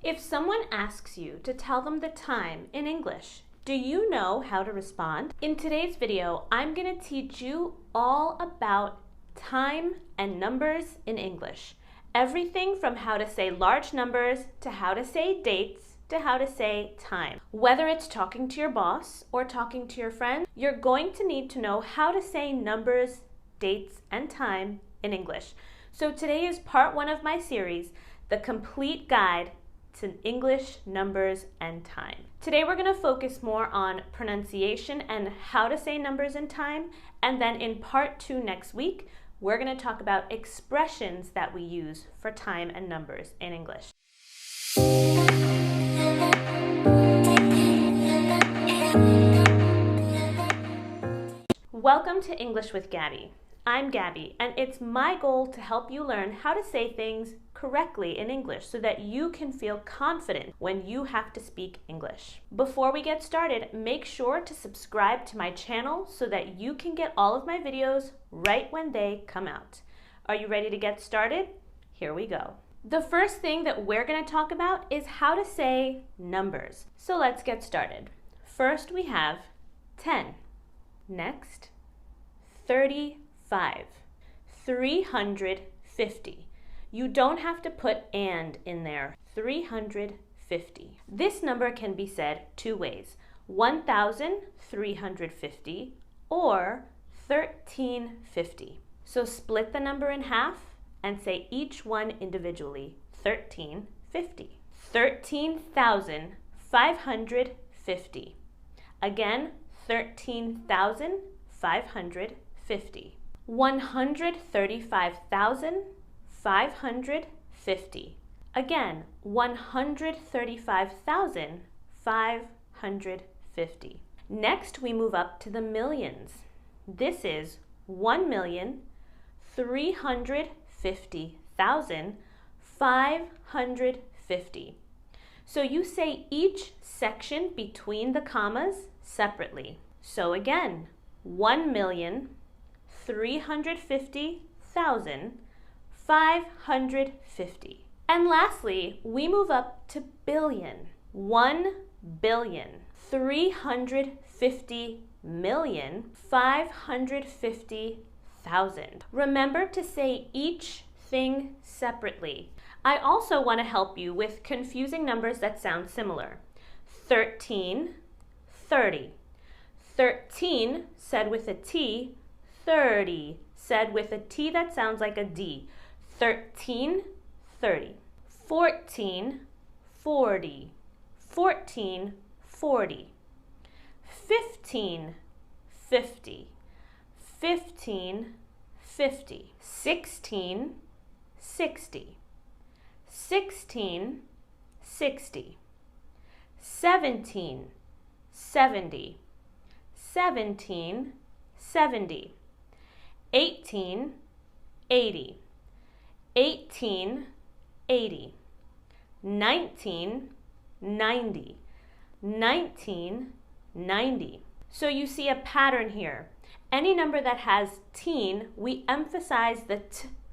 If someone asks you to tell them the time in English, do you know how to respond? In today's video, I'm going to teach you all about time and numbers in English. Everything from how to say large numbers to how to say dates to how to say time. Whether it's talking to your boss or talking to your friend, you're going to need to know how to say numbers, dates, and time in English. So today is part 1 of my series, The Complete Guide to English, Numbers, and Time. Today we're going to focus more on pronunciation and how to say numbers and time, and then in part 2 next week, we're going to talk about expressions that we use for time and numbers in English. Welcome to English with Gabby. I'm Gabby, and it's my goal to help you learn how to say things correctly in English so that you can feel confident when you have to speak English. Before we get started, make sure to subscribe to my channel so that you can get all of my videos right when they come out. Are you ready to get started? Here we go. The first thing that we're going to talk about is how to say numbers. So let's get started. First we have 10. Next, 35. 350. You don't have to put and in there. 350. This number can be said 2 ways. 1,350 or 1,350. So split the number in half and say each one individually. 1,350. 13,550. Again, 13,550. 135,550. Again, 135,550. Next, we move up to the millions. This is 1,350,550. So you say each section between the commas separately. So again, 1,350,550. And lastly, we move up to billion. 1,350,550,000. Remember to say each thing separately. I also want to help you with confusing numbers that sound similar. 13, 30. 13 said with a T, 30 said with a T that sounds like a D. 13, 30. 14, 40. 14, 40. 15, 50. 15, 50. 16, 60. 16, 60. 17, 70. 17, 70. 18, 80. 18, 80. 19, 90. 19, 90. So you see a pattern here. Any number that has teen, we emphasize the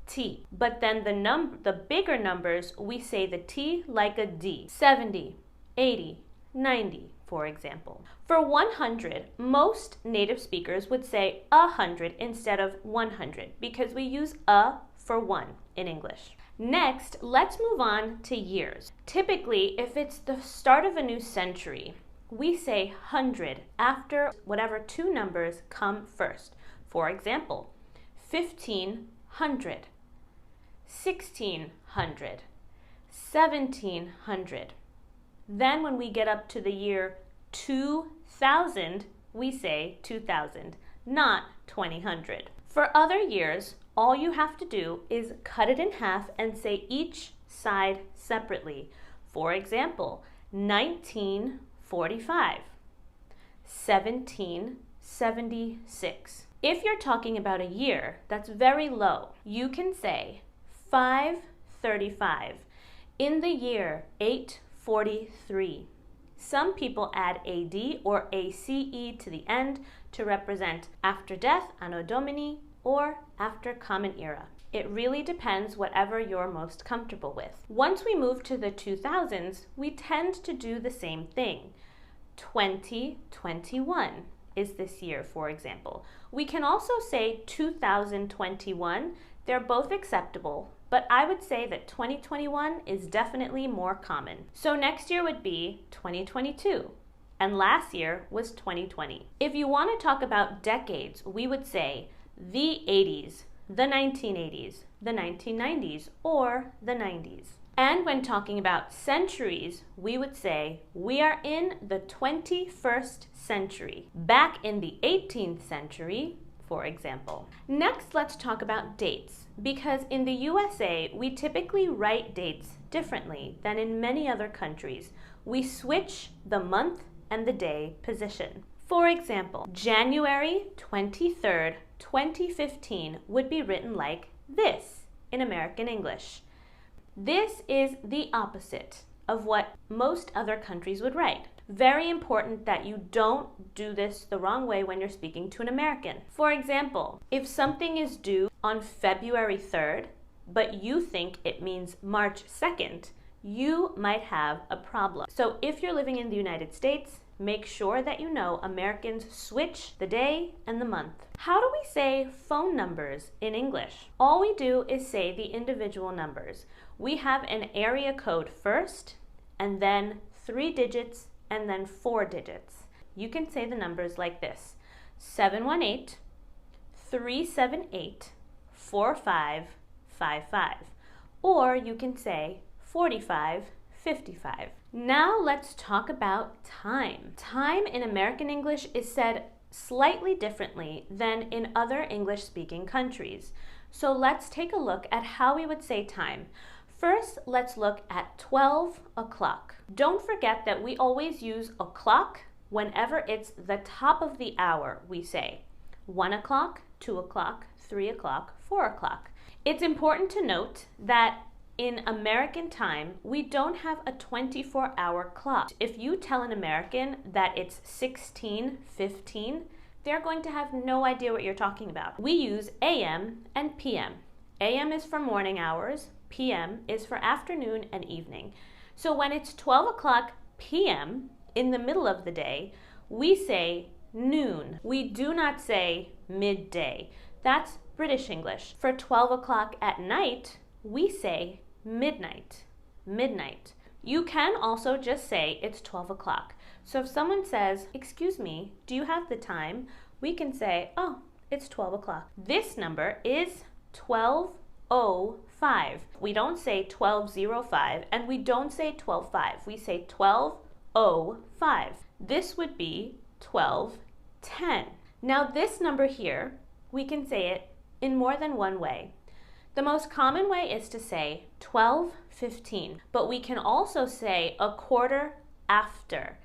T. But then the bigger numbers, we say the T like a D. 70, 80, 90. For example. For 100, most native speakers would say 100 instead of 100 because we use a for 1 in English. Next, let's move on to years. Typically, if it's the start of a new century, we say 100 after whatever 2 numbers come first. For example, 1500, 1600, 1700. Then when we get up to the year 2000, we say 2000, not 2000. For other years, all you have to do is cut it in half and say each side separately. For example, 1945, 1776. If you're talking about a year that's very low, you can say 535 in the year 843. Some people add AD or ACE to the end to represent after death, Anno Domini, or after Common Era. It really depends whatever you're most comfortable with. Once we move to the 2000s, we tend to do the same thing. 2021 is this year, for example. We can also say 2021. They're both acceptable, but I would say that 2021 is definitely more common. So next year would be 2022, and last year was 2020. If you want to talk about decades, we would say the 80s, the 1980s, the 1990s, or the 90s. And when talking about centuries, we would say we are in the 21st century, back in the 18th century, for example. Next, let's talk about dates, because in the USA, we typically write dates differently than in many other countries. We switch the month and the day position. For example, January 23rd, 2015 would be written like this in American English. This is the opposite of what most other countries would write. Very important that you don't do this the wrong way when you're speaking to an American. For example, if something is due on February 3rd, but you think it means March 2nd, you might have a problem. So if you're living in the United States, make sure that you know Americans switch the day and the month. How do we say phone numbers in English? All we do is say the individual numbers. We have an area code first, and then 3 digits, and then 4 digits. You can say the numbers like this: 718-378-4555. Or you can say 4555. Now let's talk about time. Time in American English is said slightly differently than in other English-speaking countries. So let's take a look at how we would say time. First, let's look at 12 o'clock. Don't forget that we always use o'clock whenever it's the top of the hour, we say 1 o'clock, 2 o'clock, 3 o'clock, 4 o'clock. It's important to note that in American time, we don't have a 24-hour clock. If you tell an American that it's 16:15, they're going to have no idea what you're talking about. We use AM and PM. AM is for morning hours, PM is for afternoon and evening. So when it's 12 o'clock PM in the middle of the day, we say noon. We do not say midday. That's British English. For 12 o'clock at night, we say midnight. Midnight. You can also just say it's 12 o'clock. So if someone says, "Excuse me, do you have the time?" we can say, "Oh, it's 12 o'clock." This number is 12:05. We don't say 12:05 and we don't say 12:05. We say 12:05. This would be 12:10. Now this number here, we can say it in more than one way. The most common way is to say 12:15, but we can also say a quarter after,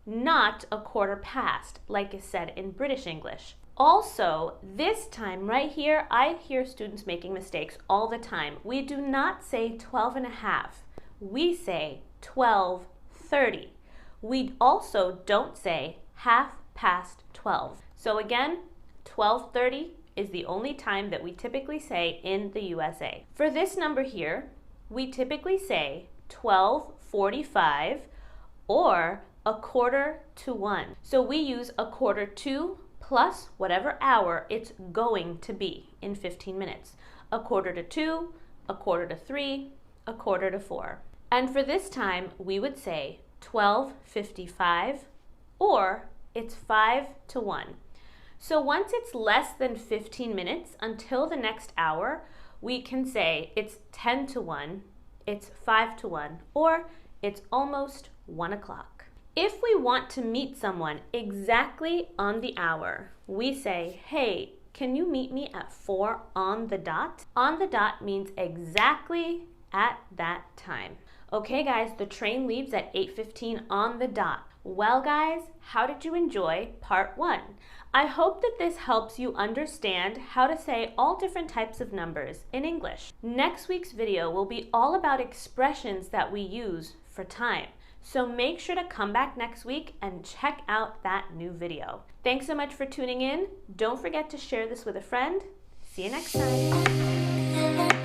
not a quarter past, like is said in British English. Also, this time right here, I hear students making mistakes all the time. We do not say 12 and a half. We say 12:30. We also don't say 12:30. So again, 12:30 is the only time that we typically say in the USA. For this number here, we typically say 12:45 or a quarter to 1. So we use a quarter to plus whatever hour it's going to be in 15 minutes. A quarter to 2, a quarter to 3, a quarter to 4. And for this time, we would say 12:55 or it's 5 to 1. So once it's less than 15 minutes until the next hour, we can say it's 10 to 1, it's 5 to 1, or it's almost 1 o'clock. If we want to meet someone exactly on the hour, we say, "Hey, can you meet me at 4 on the dot?" On the dot means exactly at that time. Okay guys, the train leaves at 8:15 on the dot. Well guys, how did you enjoy part 1? I hope that this helps you understand how to say all different types of numbers in English. Next week's video will be all about expressions that we use for time. So make sure to come back next week and check out that new video. Thanks so much for tuning in. Don't forget to share this with a friend. See you next time. Thank you.